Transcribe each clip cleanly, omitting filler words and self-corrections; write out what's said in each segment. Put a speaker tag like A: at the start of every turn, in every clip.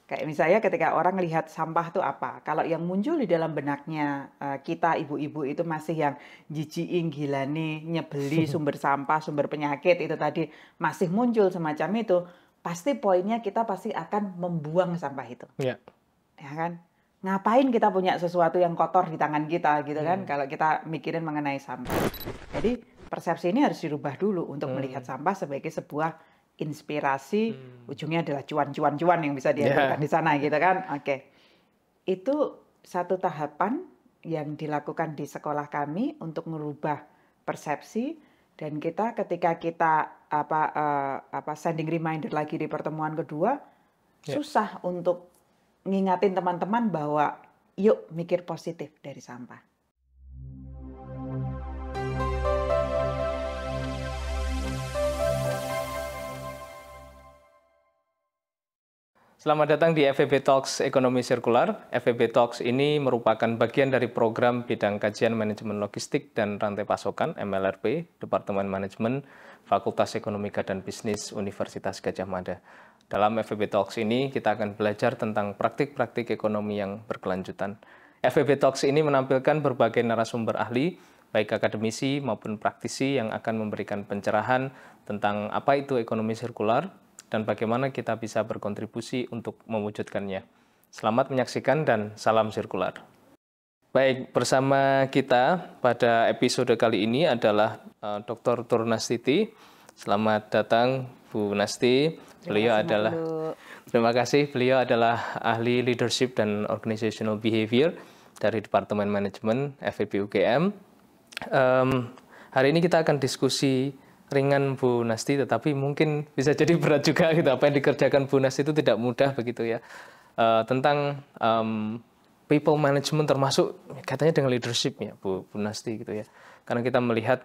A: Kayak misalnya ketika orang lihat sampah tuh apa? Kalau yang muncul di dalam benaknya kita ibu-ibu itu masih yang jijiing, gilani, nyebeli sumber sampah, sumber penyakit itu tadi masih muncul semacam itu, pasti poinnya kita pasti akan membuang sampah itu.
B: Ya.
A: Ya kan? Ngapain kita punya sesuatu yang kotor di tangan kita gitu kan kalau kita mikirin mengenai sampah. Jadi persepsi ini harus dirubah dulu untuk melihat sampah sebagai sebuah inspirasi, ujungnya adalah cuan-cuan-cuan yang bisa dihasilkan di sana gitu kan. Oke. Itu satu tahapan yang dilakukan di sekolah kami untuk merubah persepsi dan kita ketika kita sending reminder lagi di pertemuan kedua susah untuk ngingatin teman-teman bahwa yuk mikir positif dari sampah.
B: Selamat datang di FEB Talks Ekonomi Sirkular. FEB Talks ini merupakan bagian dari program bidang kajian manajemen logistik dan rantai pasokan MLRP, Departemen Manajemen, Fakultas Ekonomika dan Bisnis Universitas Gadjah Mada. Dalam FEB Talks ini kita akan belajar tentang praktik-praktik ekonomi yang berkelanjutan. FEB Talks ini menampilkan berbagai narasumber ahli, baik akademisi maupun praktisi yang akan memberikan pencerahan tentang apa itu ekonomi sirkular, dan bagaimana kita bisa berkontribusi untuk mewujudkannya. Selamat menyaksikan dan salam sirkular. Baik, bersama kita pada episode kali ini adalah Dr. Turnastiti. Selamat datang Bu Nasti. Terima kasih, beliau adalah ahli leadership dan organizational behavior dari Departemen Manajemen FEB UGM. Hari ini kita akan diskusi ringan Bu Nasti, tetapi mungkin bisa jadi berat juga gitu. Apa yang dikerjakan Bu Nasti itu tidak mudah begitu ya. Tentang people management termasuk katanya dengan leadership ya Bu Nasti gitu ya. Karena kita melihat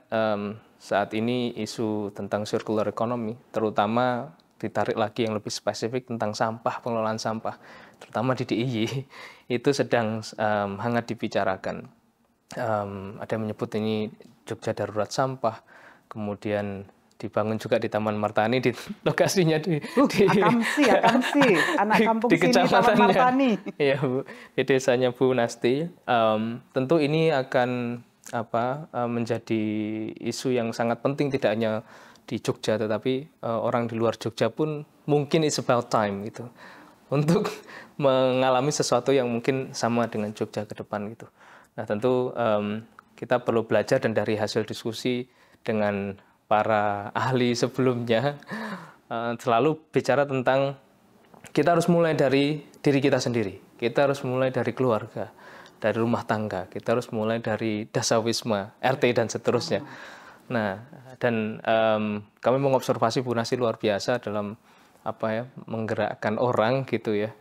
B: saat ini isu tentang circular economy, terutama ditarik lagi yang lebih spesifik tentang sampah, pengelolaan sampah, terutama di DIY, itu sedang hangat dibicarakan. Ada yang menyebut ini Jogja darurat sampah, kemudian dibangun juga di Taman Martani, di lokasinya di
A: Akamsi, anak kampung
B: di
A: sini Taman Martani.
B: Iya Bu, di desanya Bu Nasti. Tentu ini akan menjadi isu yang sangat penting tidak hanya di Jogja, tetapi orang di luar Jogja pun mungkin it's about time gitu untuk mengalami sesuatu yang mungkin sama dengan Jogja ke depan gitu. Nah tentu kita perlu belajar, dan dari hasil diskusi dengan para ahli sebelumnya selalu bicara tentang kita harus mulai dari diri kita sendiri, kita harus mulai dari keluarga, dari rumah tangga, kita harus mulai dari dasawisma, RT dan seterusnya. Nah, dan kami mengobservasi Bu Nasti luar biasa dalam menggerakkan orang gitu ya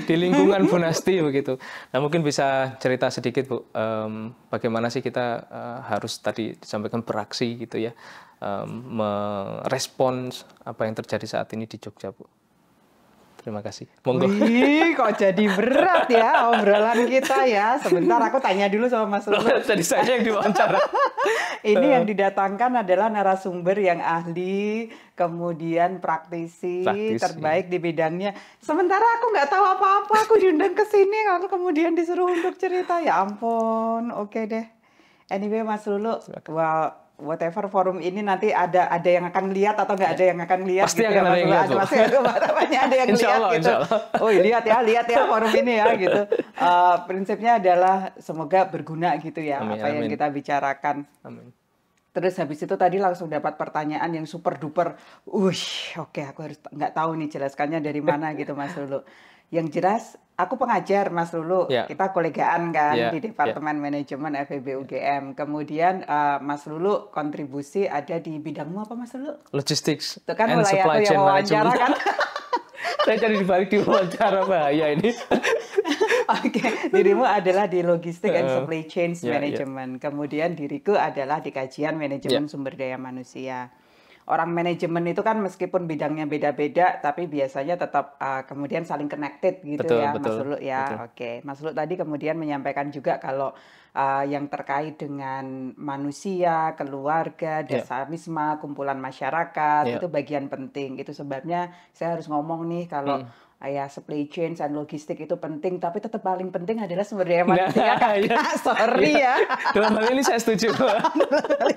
B: di lingkungan Bu Nasti begitu. Nah mungkin bisa cerita sedikit Bu, bagaimana sih kita harus tadi disampaikan beraksi gitu ya, merespons apa yang terjadi saat ini di Jogja Bu. Terima kasih.
A: Monggo. Wih, kok jadi berat ya obrolan kita ya. Sebentar aku tanya dulu sama Mas Lulu.
B: Tadi saya yang diwawancara.
A: Ini yang didatangkan adalah narasumber yang ahli, kemudian praktisi terbaik di bidangnya. Sementara aku nggak tahu apa-apa, aku diundang ke sini, aku kemudian disuruh untuk cerita. Ya ampun, oke deh. Anyway, Mas Lulu, whatever forum ini nanti ada yang akan lihat atau nggak ada yang akan lihat.
B: Pasti gitu akan ada yang lihat.
A: Pasti ada yang lihat gitu. Oh lihat ya forum ini ya gitu. Prinsipnya adalah semoga berguna gitu ya yang kita bicarakan.
B: Amin.
A: Terus habis itu tadi langsung dapat pertanyaan yang super duper. Oke, aku harus nggak tahu nih jelaskannya dari mana gitu Mas Lulu. Yang jelas aku pengajar Mas Lulu, kita kolegaan kan di Departemen Manajemen FEB UGM. Kemudian Mas Lulu kontribusi ada di bidangmu apa Mas Lulu?
B: Logistics
A: itu kan mulai aku yang wawancara kan.
B: Saya cari dibalik di wawancara bahaya ini.
A: Oke, dirimu adalah di Logistik and Supply Chain Management. Kemudian diriku adalah di kajian manajemen sumber daya manusia. Orang manajemen itu kan meskipun bidangnya beda-beda, tapi biasanya tetap kemudian saling connected gitu Mas Lulu ya. Oke, Mas Lulu tadi kemudian menyampaikan juga kalau yang terkait dengan manusia, keluarga, dasawisma, kumpulan masyarakat itu bagian penting. Itu sebabnya saya harus ngomong nih kalau ya supply chain dan logistik itu penting, tapi tetap paling penting adalah sumber daya manusia. Sorry ya.
B: Dalam hal ini saya setuju.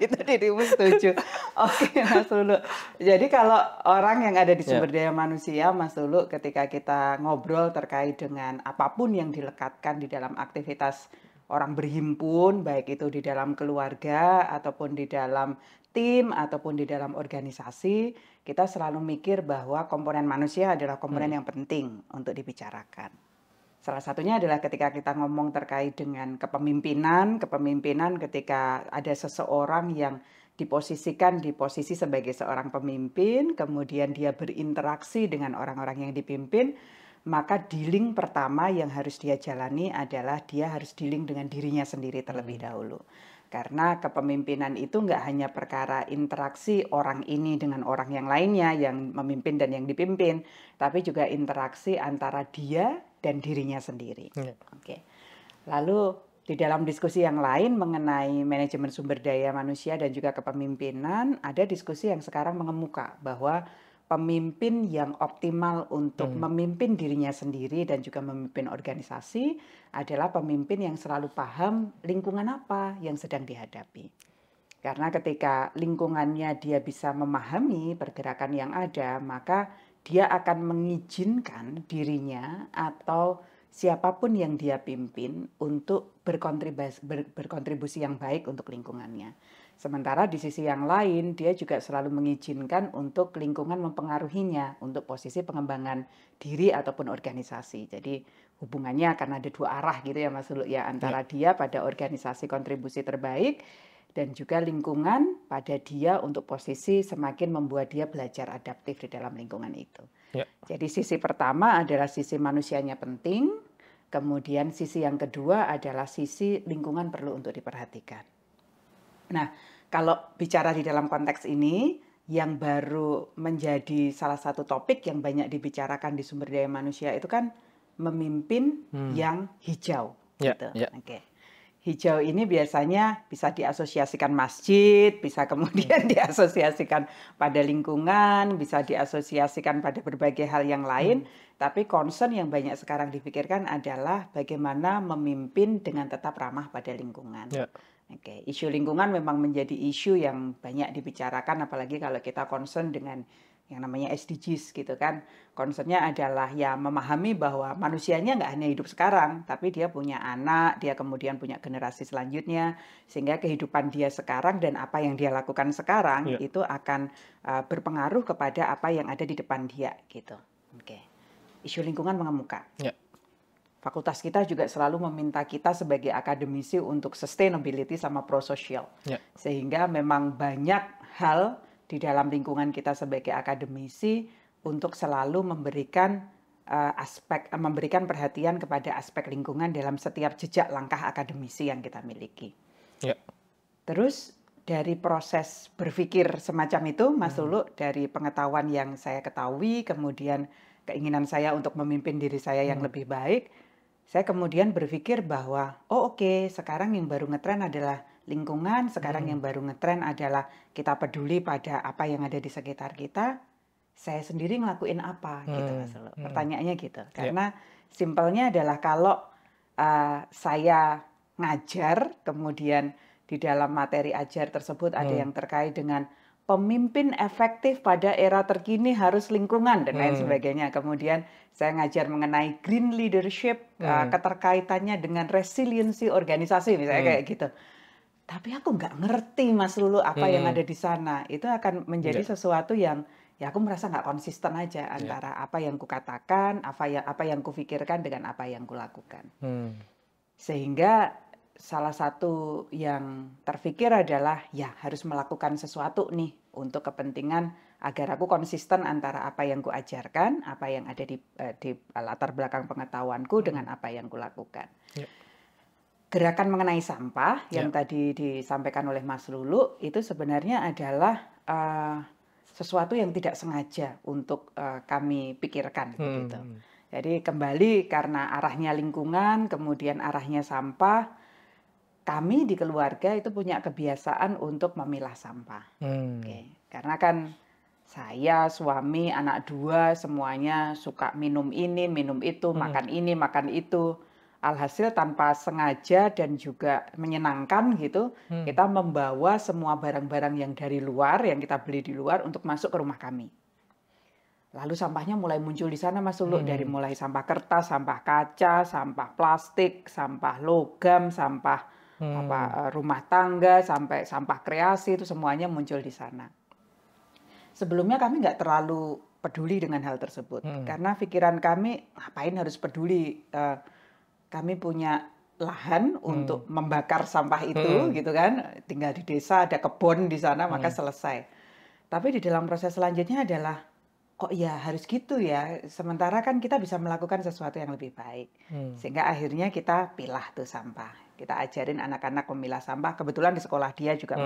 A: Itu dirimu setuju. Oke, Mas Lulu. Jadi kalau orang yang ada di sumber daya manusia, Mas Lulu, ketika kita ngobrol terkait dengan apapun yang dilekatkan di dalam aktivitas orang berhimpun, baik itu di dalam keluarga ataupun di dalam tim ataupun di dalam organisasi, kita selalu mikir bahwa komponen manusia adalah komponen yang penting untuk dibicarakan. Salah satunya adalah ketika kita ngomong terkait dengan kepemimpinan ketika ada seseorang yang diposisikan di posisi sebagai seorang pemimpin, kemudian dia berinteraksi dengan orang-orang yang dipimpin, maka dealing pertama yang harus dia jalani adalah dia harus dealing dengan dirinya sendiri terlebih dahulu. Karena kepemimpinan itu nggak hanya perkara interaksi orang ini dengan orang yang lainnya yang memimpin dan yang dipimpin, tapi juga interaksi antara dia dan dirinya sendiri. Oke. Lalu di dalam diskusi yang lain mengenai manajemen sumber daya manusia dan juga kepemimpinan, ada diskusi yang sekarang mengemuka bahwa pemimpin yang optimal untuk memimpin dirinya sendiri dan juga memimpin organisasi adalah pemimpin yang selalu paham lingkungan apa yang sedang dihadapi. Karena ketika lingkungannya dia bisa memahami pergerakan yang ada, maka dia akan mengizinkan dirinya atau siapapun yang dia pimpin untuk berkontribusi yang baik untuk lingkungannya. Sementara di sisi yang lain, dia juga selalu mengizinkan untuk lingkungan mempengaruhinya untuk posisi pengembangan diri ataupun organisasi. Jadi hubungannya akan ada dua arah gitu ya Mas Lulu ya, antara dia pada organisasi kontribusi terbaik dan juga lingkungan pada dia untuk posisi semakin membuat dia belajar adaptif di dalam lingkungan itu. Jadi sisi pertama adalah sisi manusianya penting, kemudian sisi yang kedua adalah sisi lingkungan perlu untuk diperhatikan. Nah, kalau bicara di dalam konteks ini, yang baru menjadi salah satu topik yang banyak dibicarakan di sumber daya manusia itu kan memimpin yang hijau. Gitu. Oke. Hijau ini biasanya bisa diasosiasikan masjid, bisa kemudian diasosiasikan pada lingkungan, bisa diasosiasikan pada berbagai hal yang lain. Tapi concern yang banyak sekarang dipikirkan adalah bagaimana memimpin dengan tetap ramah pada lingkungan. Oke, isu lingkungan memang menjadi isu yang banyak dibicarakan, apalagi kalau kita concern dengan yang namanya SDGs gitu kan. Concernnya adalah ya memahami bahwa manusianya nggak hanya hidup sekarang, tapi dia punya anak, dia kemudian punya generasi selanjutnya, sehingga kehidupan dia sekarang dan apa yang dia lakukan sekarang itu akan berpengaruh kepada apa yang ada di depan dia gitu. Oke, isu lingkungan mengemuka. Fakultas kita juga selalu meminta kita sebagai akademisi untuk sustainability sama pro-social. Sehingga memang banyak hal di dalam lingkungan kita sebagai akademisi untuk selalu memberikan memberikan perhatian kepada aspek lingkungan dalam setiap jejak langkah akademisi yang kita miliki. Terus dari proses berpikir semacam itu, Mas Lulu, dari pengetahuan yang saya ketahui, kemudian keinginan saya untuk memimpin diri saya yang lebih baik, saya kemudian berpikir bahwa, oke, sekarang yang baru ngetren adalah lingkungan, sekarang yang baru ngetren adalah kita peduli pada apa yang ada di sekitar kita, saya sendiri ngelakuin apa, gitu Mas Lulu. Pertanyaannya gitu, karena simpelnya adalah kalau saya ngajar, kemudian di dalam materi ajar tersebut ada yang terkait dengan pemimpin efektif pada era terkini harus lingkungan dan lain sebagainya. Kemudian saya ngajar mengenai green leadership, keterkaitannya dengan resiliensi organisasi misalnya kayak gitu. Tapi aku nggak ngerti Mas Lulu apa yang ada di sana. Itu akan menjadi sesuatu yang ya aku merasa nggak konsisten aja antara apa yang kukatakan, apa yang kupikirkan dengan apa yang kulakukan. Sehingga salah satu yang terpikir adalah ya harus melakukan sesuatu nih untuk kepentingan agar aku konsisten antara apa yang kuajarkan, apa yang ada di latar belakang pengetahuanku dengan apa yang kulakukan. Gerakan mengenai sampah yang tadi disampaikan oleh Mas Lulu itu sebenarnya adalah sesuatu yang tidak sengaja untuk kami pikirkan gitu. Jadi kembali karena arahnya lingkungan, kemudian arahnya sampah, kami di keluarga itu punya kebiasaan untuk memilah sampah. Karena kan Saya, suami, anak 2 semuanya suka minum ini, minum itu, makan ini, makan itu. Alhasil tanpa sengaja dan juga menyenangkan gitu, kita membawa semua barang-barang yang dari luar, yang kita beli di luar untuk masuk ke rumah kami. Lalu sampahnya mulai muncul di sana Mas Suluk, dari mulai sampah kertas, sampah kaca, sampah plastik, sampah logam, sampah rumah tangga, sampai sampah kreasi, itu semuanya muncul di sana. Sebelumnya kami nggak terlalu peduli dengan hal tersebut, karena pikiran kami ngapain harus peduli, kami punya lahan untuk membakar sampah itu gitu kan, tinggal di desa ada kebun di sana maka selesai. Tapi di dalam proses selanjutnya adalah kok ya harus gitu ya, sementara kan kita bisa melakukan sesuatu yang lebih baik. Sehingga akhirnya kita pilah tuh sampah. Kita ajarin anak-anak memilah sampah, kebetulan di sekolah dia juga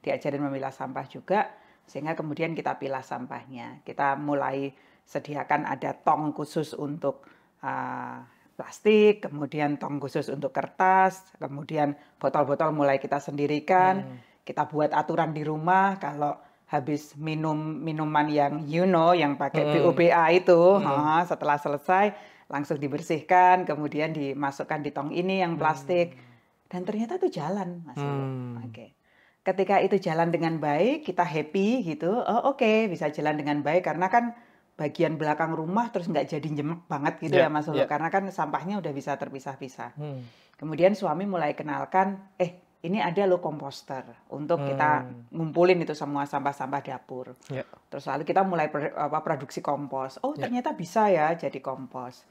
A: diajarin memilah sampah juga, sehingga kemudian kita pilah sampahnya. Kita mulai sediakan ada tong khusus untuk plastik, kemudian tong khusus untuk kertas, kemudian botol-botol mulai kita sendirikan. Kita buat aturan di rumah kalau habis minum minuman yang yang pakai BOBA itu, setelah selesai langsung dibersihkan, kemudian dimasukkan di tong ini yang plastik. Dan ternyata itu jalan, Mas. Oke. Ketika itu jalan dengan baik, kita happy gitu. Oh oke, bisa jalan dengan baik karena kan bagian belakang rumah terus nggak jadi nyemek banget gitu ya Mas Suluk, karena kan sampahnya udah bisa terpisah-pisah. Kemudian suami mulai kenalkan, ini ada loh komposter untuk kita ngumpulin itu semua sampah-sampah dapur. Terus lalu kita mulai produksi kompos. Oh ternyata bisa ya jadi kompos.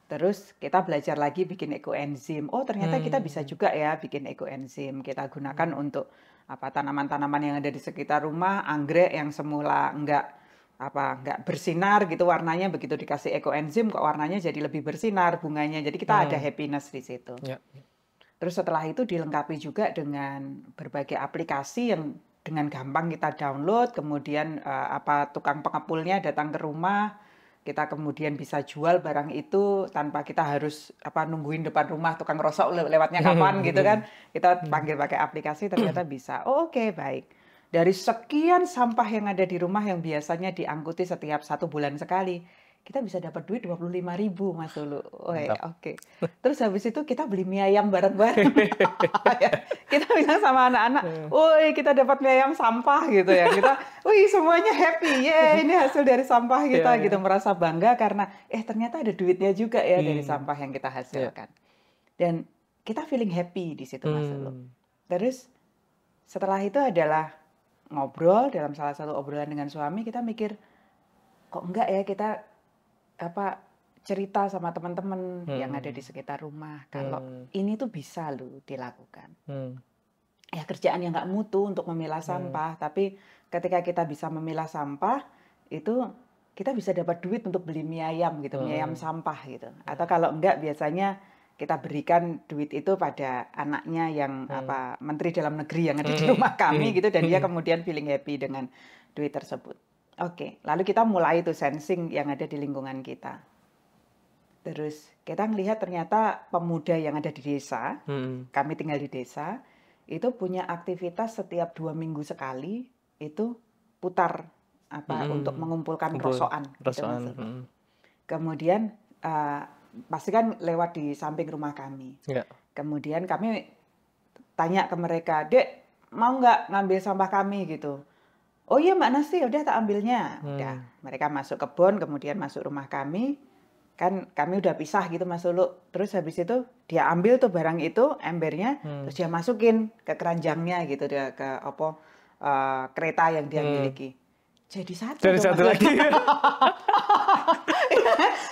A: Terus kita belajar lagi bikin ekoenzim. Oh ternyata kita bisa juga ya bikin ekoenzim. Kita gunakan untuk tanaman-tanaman yang ada di sekitar rumah, anggrek yang semula nggak bersinar gitu warnanya, begitu dikasih ekoenzim kok warnanya jadi lebih bersinar bunganya. Jadi kita ada happiness di situ. Terus setelah itu dilengkapi juga dengan berbagai aplikasi yang dengan gampang kita download, kemudian tukang pengepulnya datang ke rumah, kita kemudian bisa jual barang itu tanpa kita harus nungguin depan rumah tukang rosok lewatnya kapan gitu kan. Kita panggil pakai aplikasi, ternyata bisa. Oh, oke, baik. Dari sekian sampah yang ada di rumah yang biasanya diangkuti setiap 1 bulan sekali, kita bisa dapat duit 25.000 Mas Suluk. Oke. Terus habis itu kita beli mie ayam bareng-bareng. Kita bilang sama anak-anak, woi kita dapat mie ayam sampah gitu ya. Kita, wih semuanya happy, ini hasil dari sampah kita gitu. Merasa bangga karena ternyata ada duitnya juga ya dari sampah yang kita hasilkan. Dan kita feeling happy di situ Mas Suluk. Terus setelah itu adalah ngobrol, dalam salah satu obrolan dengan suami kita mikir, kok enggak ya kita cerita sama teman-teman yang ada di sekitar rumah kalau ini tuh bisa loh dilakukan. Ya kerjaan yang nggak mutu untuk memilah sampah, tapi ketika kita bisa memilah sampah itu kita bisa dapat duit untuk beli mie ayam gitu, mie ayam sampah gitu. Atau kalau enggak biasanya kita berikan duit itu pada anaknya yang menteri dalam negeri yang ada di rumah kami gitu, dan dia kemudian feeling happy dengan duit tersebut. Oke, lalu kita mulai itu sensing yang ada di lingkungan kita. Terus kita melihat ternyata pemuda yang ada di desa, kami tinggal di desa, itu punya aktivitas setiap 2 minggu sekali itu putar untuk mengumpulkan rosokan. Gitu, kemudian pasti kan lewat di samping rumah kami. Kemudian kami tanya ke mereka, Dek, mau nggak ngambil sampah kami gitu? Oh iya Mbak Nasti, udah tak ambilnya. Udah, mereka masuk kebun, kemudian masuk rumah kami. Kan kami udah pisah gitu Mas Suluk. Terus habis itu dia ambil tuh barang itu, embernya, terus dia masukin ke keranjangnya gitu, dia ke kereta yang dia miliki. Jadi satu
B: lagi.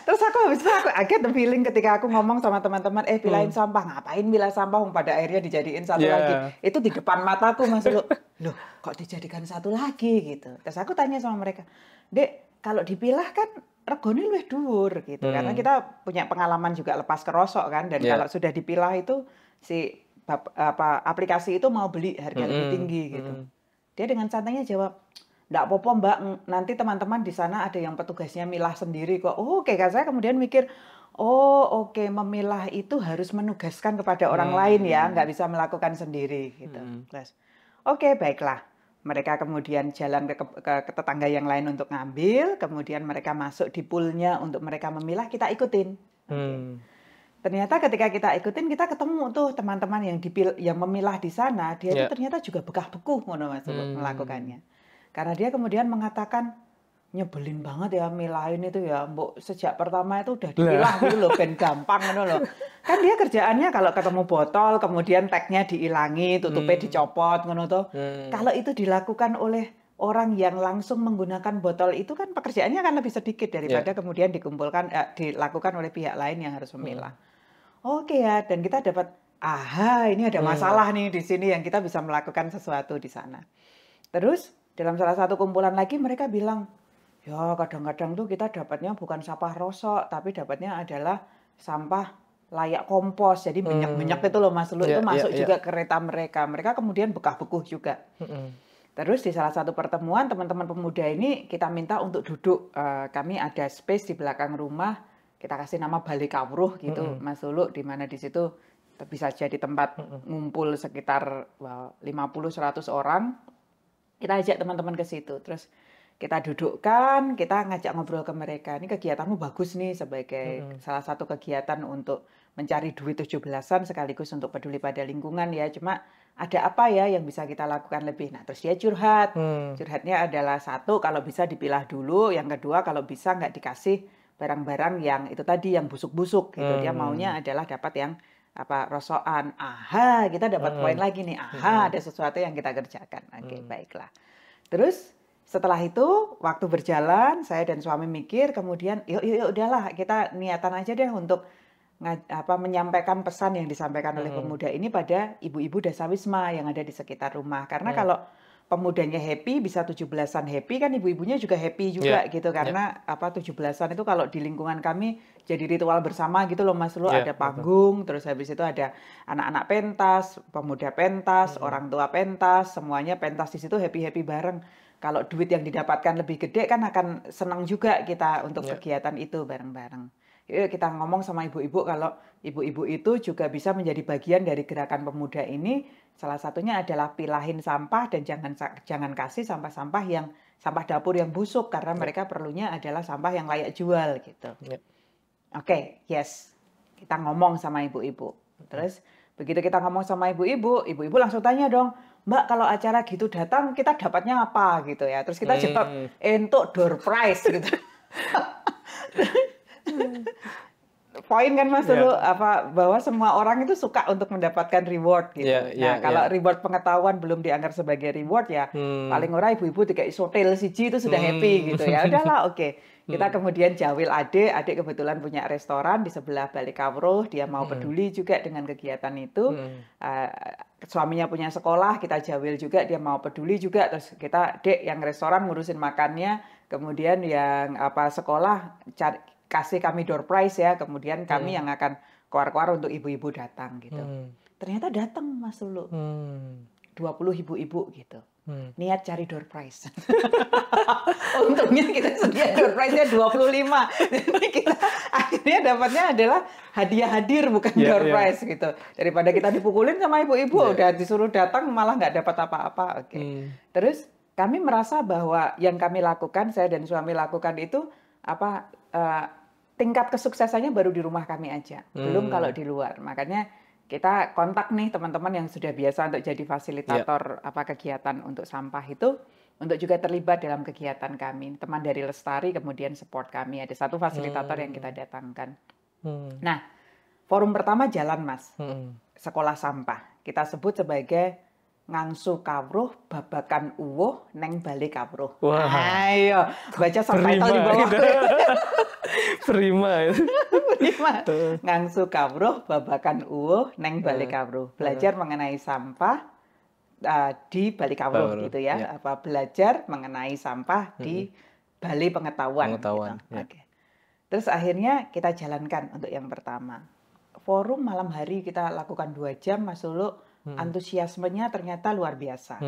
A: Terus aku kaget feeling ketika aku ngomong sama teman-teman, pilahin sampah, ngapain milah sampah, pada akhirnya dijadiin satu lagi. Itu di depan mataku Mas Suluk. Loh, kok dijadikan satu lagi gitu. Terus aku tanya sama mereka, Dek, kalau dipilah kan regone luwih dhuwur gitu. Karena kita punya pengalaman juga lepas kerosok kan, dan kalau sudah dipilah itu si aplikasi itu mau beli harga lebih tinggi gitu. Dia dengan santainya jawab, nggak apa-apa Mbak, nanti teman-teman di sana ada yang petugasnya milah sendiri kok. Oke, kan saya kemudian mikir, oke, memilah itu harus menugaskan kepada orang lain ya, nggak bisa melakukan sendiri gitu. Terus, oke, baiklah. mereka kemudian jalan ke tetangga yang lain untuk ngambil, kemudian mereka masuk di poolnya untuk mereka memilah, kita ikutin. Ternyata ketika kita ikutin, kita ketemu tuh teman-teman yang memilah di sana, dia itu ternyata juga bekah-bekuh ngono Mas melakukannya. Karena dia kemudian mengatakan, nyebelin banget ya milahin itu ya, mbok sejak pertama itu udah dipilah gitu loh, ben gampang ngono loh. Kan dia kerjaannya kalau ketemu botol, kemudian tagnya diilangi, tutupnya dicopot ngono tuh. Kalau itu dilakukan oleh orang yang langsung menggunakan botol itu kan pekerjaannya akan lebih sedikit daripada kemudian dilakukan oleh pihak lain yang harus memilah. Oke ya, dan kita dapat, ini ada masalah nih di sini yang kita bisa melakukan sesuatu di sana. Terus dalam salah satu kumpulan lagi mereka bilang, ya kadang-kadang tuh kita dapatnya bukan sampah rosok, tapi dapatnya adalah sampah layak kompos. Jadi minyak-minyak itu loh Mas Lu, itu masuk juga ke kereta mereka. Mereka kemudian bekah-bekuh juga. Terus di salah satu pertemuan teman-teman pemuda ini kita minta untuk duduk. Kami ada space di belakang rumah, kita kasih nama Balai Kawruh gitu Mas Lu, di mana di situ bisa jadi tempat ngumpul sekitar 50-100 orang. Kita ajak teman-teman ke situ. Terus kita dudukkan, kita ngajak ngobrol ke mereka. Ini kegiatanmu bagus nih sebagai salah satu kegiatan untuk mencari duit 17-an sekaligus untuk peduli pada lingkungan ya. Cuma ada apa ya yang bisa kita lakukan lebih? Nah, terus dia curhat. Curhatnya adalah satu, kalau bisa dipilah dulu. Yang kedua, kalau bisa nggak dikasih barang-barang yang itu tadi, yang busuk-busuk gitu. Dia maunya adalah dapat yang rosokan. Kita dapat poin lagi nih. Ada sesuatu yang kita kerjakan. Oke, baiklah. Terus setelah itu waktu berjalan, saya dan suami mikir, kemudian yuk udahlah kita niatan aja deh untuk menyampaikan pesan yang disampaikan oleh pemuda ini pada ibu-ibu dasawisma yang ada di sekitar rumah. Karena kalau pemudanya happy, bisa 17-an happy, kan ibu-ibunya juga happy juga gitu. Karena 17-an itu kalau di lingkungan kami jadi ritual bersama gitu loh Mas Lu, ada panggung, terus habis itu ada anak-anak pentas, pemuda pentas, orang tua pentas, semuanya pentas di situ happy-happy bareng. Kalau duit yang didapatkan lebih gede kan akan senang juga kita untuk kegiatan itu bareng-bareng. Yuk kita ngomong sama ibu-ibu kalau ibu-ibu itu juga bisa menjadi bagian dari gerakan pemuda ini. Salah satunya adalah pilahin sampah dan jangan kasih sampah-sampah sampah dapur yang busuk karena mereka perlunya adalah sampah yang layak jual gitu. Oke, yes. Kita ngomong sama ibu-ibu. Terus begitu kita ngomong sama ibu-ibu langsung tanya dong, Mbak kalau acara gitu datang kita dapatnya apa gitu ya. Terus kita jawab, entuk door prize gitu. Poin kan Mas dulu bahwa semua orang itu suka untuk mendapatkan reward gitu. Kalau reward pengetahuan belum dianggap sebagai reward ya paling ora ibu-ibu dikai sotel siji itu sudah happy gitu ya. Udahlah oke. Kita kemudian jawil adik kebetulan punya restoran di sebelah Balai Kawruh, dia mau peduli juga dengan kegiatan itu. Suaminya punya sekolah, kita jawil juga, dia mau peduli juga. Terus kita, Dek yang restoran ngurusin makannya, kemudian yang sekolah kasih kami door prize ya, kemudian kami yang akan keluar-keluar untuk ibu-ibu datang gitu. Ternyata datang Mas Lulu. 20 ibu-ibu gitu. Niat cari door prize. Untungnya kita sedia door prize-nya 25. Jadi kita akhirnya dapatnya adalah hadiah hadir bukan door prize gitu. Daripada kita dipukulin sama ibu-ibu udah disuruh datang malah nggak dapat apa-apa. Terus kami merasa bahwa yang kami lakukan, saya dan suami lakukan itu tingkat kesuksesannya baru di rumah kami aja, belum kalau di luar. Makanya kita kontak nih teman-teman yang sudah biasa untuk jadi fasilitator kegiatan untuk sampah itu, untuk juga terlibat dalam kegiatan kami. Teman dari Lestari kemudian support kami, ada satu fasilitator yang kita datangkan. Nah, forum pertama jalan Mas, sekolah sampah. Kita sebut sebagai ngangsu kawruh babakan uwuh neng Balai Kawruh. Ayo baca subtitle di bawah.
B: Prima itu.
A: Prima. Ngangsu kawruh babakan uwuh neng Balai Kawruh. Belajar mengenai sampah di Balai Kawruh gitu ya. Belajar mengenai sampah di Balai Pengetahuan. Gitu. Terus akhirnya kita jalankan untuk yang pertama. Forum malam hari kita lakukan 2 jam Mas Lulu. Antusiasmenya ternyata luar biasa.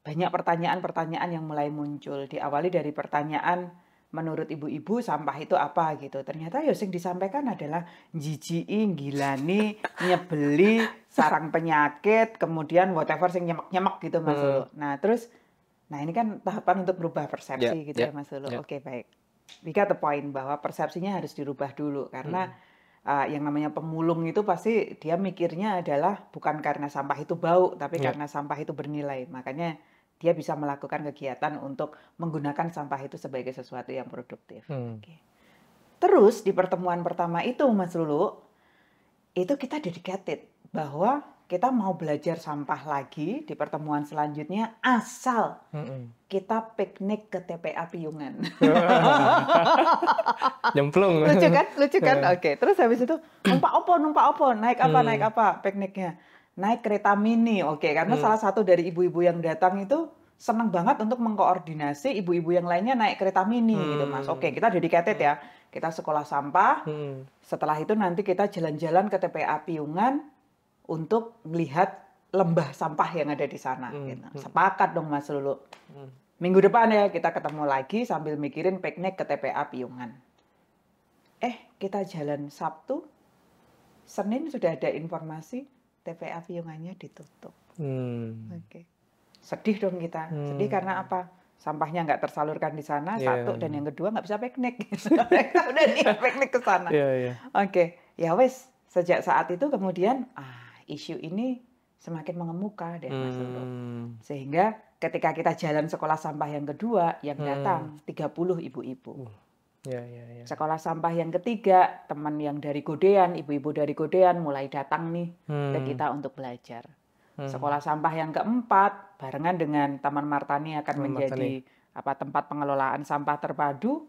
A: Banyak pertanyaan-pertanyaan yang mulai muncul. Diawali dari pertanyaan, menurut ibu-ibu sampah itu apa gitu. Ternyata yang disampaikan adalah jijiki, gilani, nyebeli, sarang penyakit, kemudian whatever sing nyemek-nyemek gitu Mas Lulu. Nah terus Nah, ini kan tahapan untuk berubah persepsi gitu ya, Mas Lulu. Oke, baik. We got the point bahwa persepsinya harus dirubah dulu karena yang namanya pemulung itu pasti dia mikirnya adalah bukan karena sampah itu bau, tapi karena sampah itu bernilai. Makanya dia bisa melakukan kegiatan untuk menggunakan sampah itu sebagai sesuatu yang produktif. Oke. Terus di pertemuan pertama itu, Mas Lulu, itu kita dedicated bahwa kita mau belajar sampah lagi di pertemuan selanjutnya asal kita piknik ke TPA Piungan.
B: Nyemplung.
A: Lucu kan? Oke. Terus habis itu numpak opo, naik apa pikniknya? Naik kereta mini. Oke, karena salah satu dari ibu-ibu yang datang itu senang banget untuk mengkoordinasi ibu-ibu yang lainnya naik kereta mini gitu, Mas. Oke, kita dedicated ya. Kita sekolah sampah. Setelah itu nanti kita jalan-jalan ke TPA Piungan untuk melihat lembah sampah yang ada di sana. Gitu. Sepakat dong Mas Lulu. Minggu depan ya kita ketemu lagi sambil mikirin piknik ke TPA Piungan. Kita jalan Sabtu, Senin sudah ada informasi TPA Piungannya ditutup. Oke. Sedih dong kita. Sedih karena apa? Sampahnya nggak tersalurkan di sana, satu, dan yang kedua nggak bisa piknik. Mereka udah niat piknik ke sana. Oke, ya wes. Sejak saat itu kemudian isu ini semakin mengemuka deh Mas Lulu. Sehingga ketika kita jalan sekolah sampah yang kedua, yang datang 30 ibu-ibu. Sekolah sampah yang ketiga, teman yang dari Godean, ibu-ibu dari Godean mulai datang nih ke kita untuk belajar. Sekolah sampah yang keempat, barengan dengan Taman Martani akan menjadi tempat pengelolaan sampah terpadu.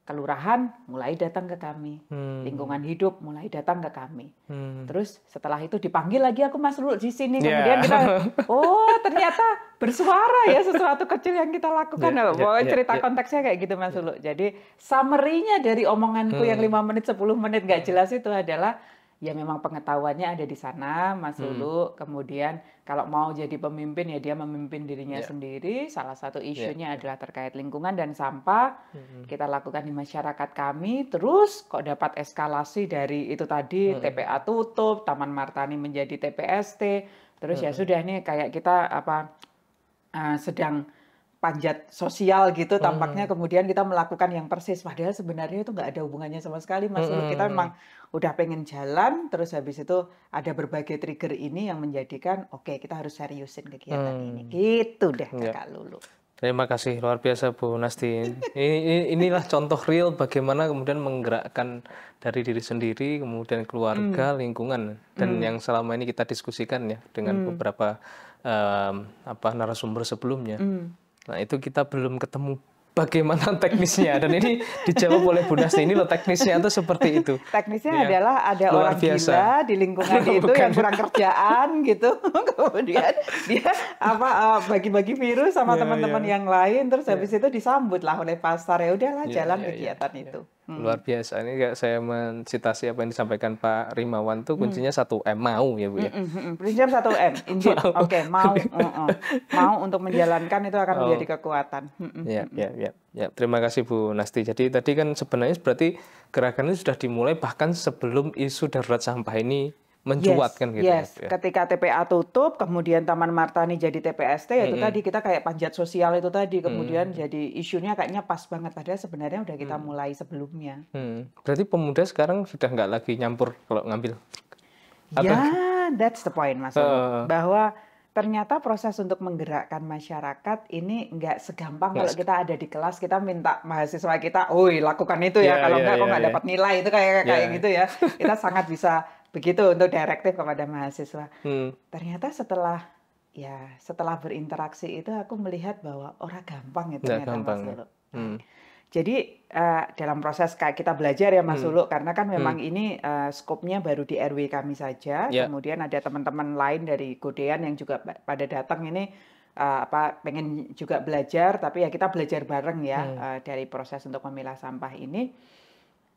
A: Kelurahan mulai datang ke kami, lingkungan hidup mulai datang ke kami. Terus setelah itu dipanggil lagi aku Mas Lulu di sini. Kemudian kita, ternyata bersuara ya sesuatu kecil yang kita lakukan. Cerita konteksnya kayak gitu Mas Lulu. Jadi summary-nya dari omonganku yang 5 menit, 10 menit nggak jelas itu adalah ya memang pengetahuannya ada di sana, Mas Lulu. Kemudian kalau mau jadi pemimpin ya dia memimpin dirinya sendiri. Salah satu isunya adalah terkait lingkungan dan sampah. Kita lakukan di masyarakat kami. Terus kok dapat eskalasi dari itu tadi TPA tutup, Taman Martani menjadi TPST. Terus ya sudah nih kayak kita sedang panjat sosial gitu tampaknya, kemudian kita melakukan yang persis padahal sebenarnya itu nggak ada hubungannya sama sekali Mas Lulu. Kita memang udah pengen jalan, terus habis itu ada berbagai trigger ini yang menjadikan oke, kita harus seriusin kegiatan ini gitu deh Kakak Lulu.
B: Terima kasih, luar biasa Bu Nasti. Inilah contoh real bagaimana kemudian menggerakkan dari diri sendiri, kemudian keluarga, lingkungan, dan yang selama ini kita diskusikan ya dengan beberapa narasumber sebelumnya. Nah, itu kita belum ketemu bagaimana teknisnya, dan ini dijawab oleh Bu Nasti. Ini loh teknisnya itu seperti itu.
A: Teknisnya adalah ada orang gila di lingkungan itu yang kurang kerjaan gitu. Kemudian dia bagi-bagi virus sama teman-teman yang lain, terus habis itu disambut lah oleh pasar. Ya udahlah jalan kegiatan itu.
B: Luar biasa. Ini kayak saya mencitasi apa yang disampaikan Pak Rimawan tuh kuncinya 1M, mau ya Bu ya.
A: Prinsip 1M, indeed. Oke, mau. Mau untuk menjalankan itu akan menjadi kekuatan.
B: Ya, terima kasih Bu Nasti. Jadi tadi kan sebenarnya berarti gerakan ini sudah dimulai bahkan sebelum isu darurat sampah ini mencuat kan gitu ya.
A: Ketika TPA tutup, kemudian Taman Martani jadi TPST, itu tadi kita kayak panjat sosial itu tadi, kemudian jadi isunya kayaknya pas banget, padahal sebenarnya udah kita mulai sebelumnya.
B: Berarti pemuda sekarang sudah nggak lagi nyampur kalau ngambil?
A: That's the point Mas. Bahwa ternyata proses untuk menggerakkan masyarakat ini nggak segampang kalau kita ada di kelas, kita minta mahasiswa kita, lakukan itu ya, kalau nggak kok nggak dapat nilai, itu kayak gitu ya. Kita sangat bisa begitu untuk direktif kepada mahasiswa. Ternyata setelah berinteraksi itu aku melihat bahwa orang gampang itu ternyata Mas Lulu. Jadi dalam proses kayak kita belajar ya Mas Lulu, karena kan memang ini skopnya baru di RW kami saja. Kemudian ada teman-teman lain dari Godean yang juga pada datang ini pengen juga belajar, tapi ya kita belajar bareng ya dari proses untuk memilah sampah ini.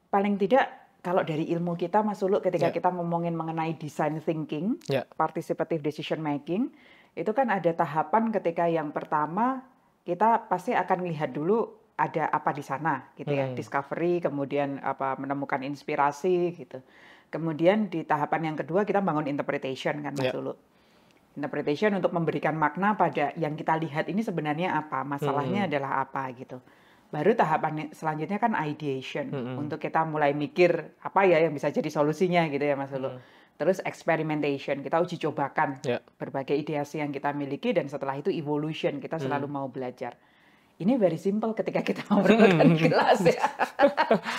A: Paling tidak kalau dari ilmu kita Mas Lulu, ketika kita ngomongin mengenai design thinking, participative decision making, itu kan ada tahapan ketika yang pertama kita pasti akan lihat dulu ada apa di sana gitu ya, discovery, kemudian menemukan inspirasi gitu. Kemudian di tahapan yang kedua kita bangun interpretation kan Mas Lulu. Interpretation untuk memberikan makna pada yang kita lihat ini sebenarnya apa, masalahnya adalah apa gitu. Baru tahapan selanjutnya kan ideation, untuk kita mulai mikir apa ya yang bisa jadi solusinya gitu ya Mas Ulu. Terus experimentation, kita uji cobakan berbagai ideasi yang kita miliki, dan setelah itu evolution, kita selalu mau belajar. Ini very simple ketika kita ngobrolkan kelas ya.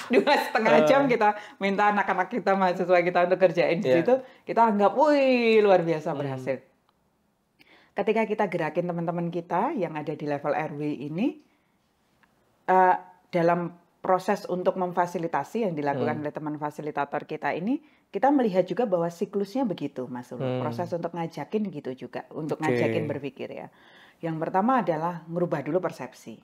A: 2,5 jam kita minta anak-anak kita, mahasiswa kita untuk kerjain di situ, kita anggap, wih luar biasa berhasil. Ketika kita gerakin teman-teman kita yang ada di level RW ini, dalam proses untuk memfasilitasi yang dilakukan oleh teman fasilitator kita ini, kita melihat juga bahwa siklusnya begitu, Mas Ulu. Proses untuk ngajakin gitu juga, untuk ngajakin berpikir ya. Yang pertama adalah merubah dulu persepsi.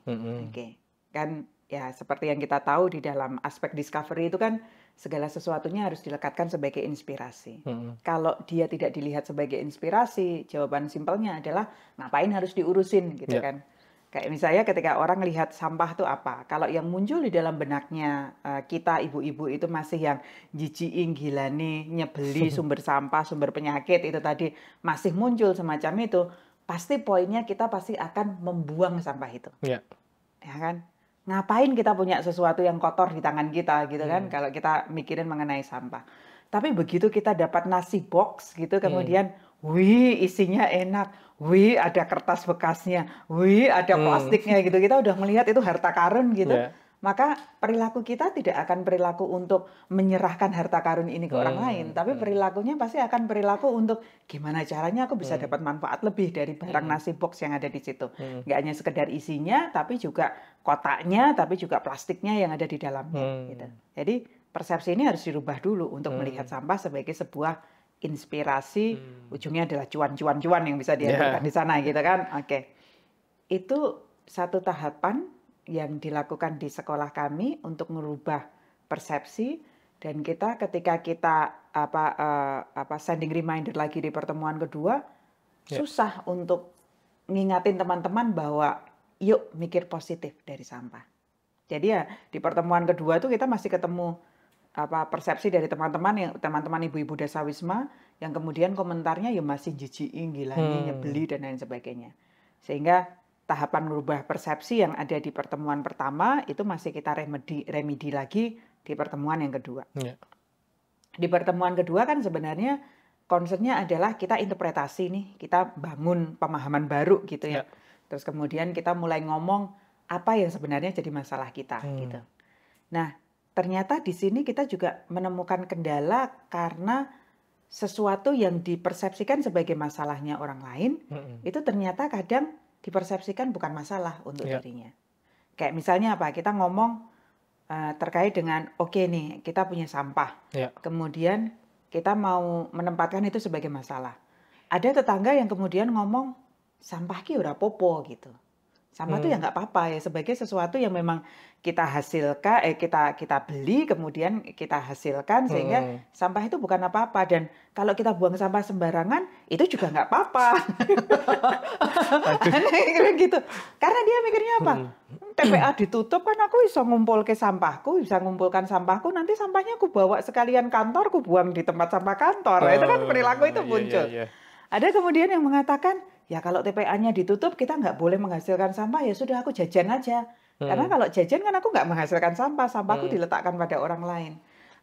A: Kan ya seperti yang kita tahu di dalam aspek discovery itu kan segala sesuatunya harus dilekatkan sebagai inspirasi. Kalau dia tidak dilihat sebagai inspirasi, jawaban simpelnya adalah ngapain harus diurusin gitu kan. Kayak misalnya ketika orang lihat sampah itu apa, kalau yang muncul di dalam benaknya kita ibu-ibu itu masih yang jijiing, gilani, nyebeli sumber sampah, sumber penyakit itu tadi masih muncul semacam itu, pasti poinnya kita pasti akan membuang sampah itu. Ya kan? Ngapain kita punya sesuatu yang kotor di tangan kita gitu kan, kalau kita mikirin mengenai sampah. Tapi begitu kita dapat nasi box gitu, kemudian wih isinya enak, wih ada kertas bekasnya, wih ada plastiknya gitu, kita udah melihat itu harta karun gitu. Maka perilaku kita tidak akan perilaku untuk menyerahkan harta karun ini ke orang lain, tapi perilakunya pasti akan perilaku untuk gimana caranya aku bisa dapat manfaat lebih dari barang nasi box yang ada di situ. Nggak hanya sekedar isinya, tapi juga kotaknya, tapi juga plastiknya yang ada di dalamnya. Gitu. Jadi persepsi ini harus dirubah dulu untuk melihat sampah sebagai sebuah inspirasi, ujungnya adalah cuan-cuan-cuan yang bisa dihasilkan di sana gitu kan. Itu satu tahapan yang dilakukan di sekolah kami untuk merubah persepsi, dan kita ketika kita sending reminder lagi di pertemuan kedua, susah untuk ngingatin teman-teman bahwa yuk mikir positif dari sampah. Jadi ya di pertemuan kedua tuh kita masih ketemu persepsi dari teman-teman ibu-ibu Dasawisma yang kemudian komentarnya ya masih jijiing, gilani, nyebeli dan lain sebagainya. Sehingga tahapan merubah persepsi yang ada di pertemuan pertama itu masih kita remedi lagi di pertemuan yang kedua. Di pertemuan kedua kan sebenarnya concernnya adalah kita interpretasi nih, kita bangun pemahaman baru gitu ya. Terus kemudian kita mulai ngomong apa yang sebenarnya jadi masalah kita gitu. Nah, ternyata di sini kita juga menemukan kendala karena sesuatu yang dipersepsikan sebagai masalahnya orang lain itu ternyata kadang dipersepsikan bukan masalah untuk dirinya. Kayak misalnya apa? Kita ngomong terkait dengan oke nih, kita punya sampah. Kemudian kita mau menempatkan itu sebagai masalah. Ada tetangga yang kemudian ngomong sampah ki ora popo gitu. Sampah itu ya nggak apa-apa ya, sebagai sesuatu yang memang kita hasilkan, kita beli kemudian kita hasilkan, sehingga sampah itu bukan apa-apa. Dan kalau kita buang sampah sembarangan itu juga nggak apa-apa. Gitu. Karena dia mikirnya apa? TPA ditutup kan aku bisa ngumpulkan sampahku, nanti sampahnya aku bawa sekalian kantor, aku buang di tempat sampah kantor. Itu kan perilaku itu muncul. Ada kemudian yang mengatakan, ya kalau TPA-nya ditutup kita nggak boleh menghasilkan sampah, ya sudah aku jajan aja. Karena kalau jajan kan aku nggak menghasilkan sampah, sampahku diletakkan pada orang lain.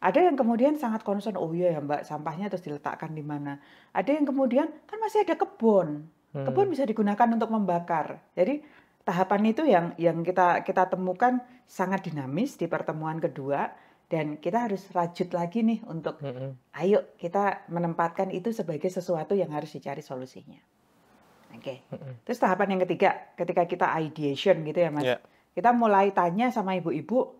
A: Ada yang kemudian sangat concern, oh iya ya Mbak, sampahnya terus diletakkan di mana. Ada yang kemudian kan masih ada kebun bisa digunakan untuk membakar. Jadi tahapan itu yang kita temukan sangat dinamis di pertemuan kedua, dan kita harus rajut lagi nih untuk ayo kita menempatkan itu sebagai sesuatu yang harus dicari solusinya. Terus tahapan yang ketiga, ketika kita ideation gitu ya Mas, kita mulai tanya sama ibu-ibu,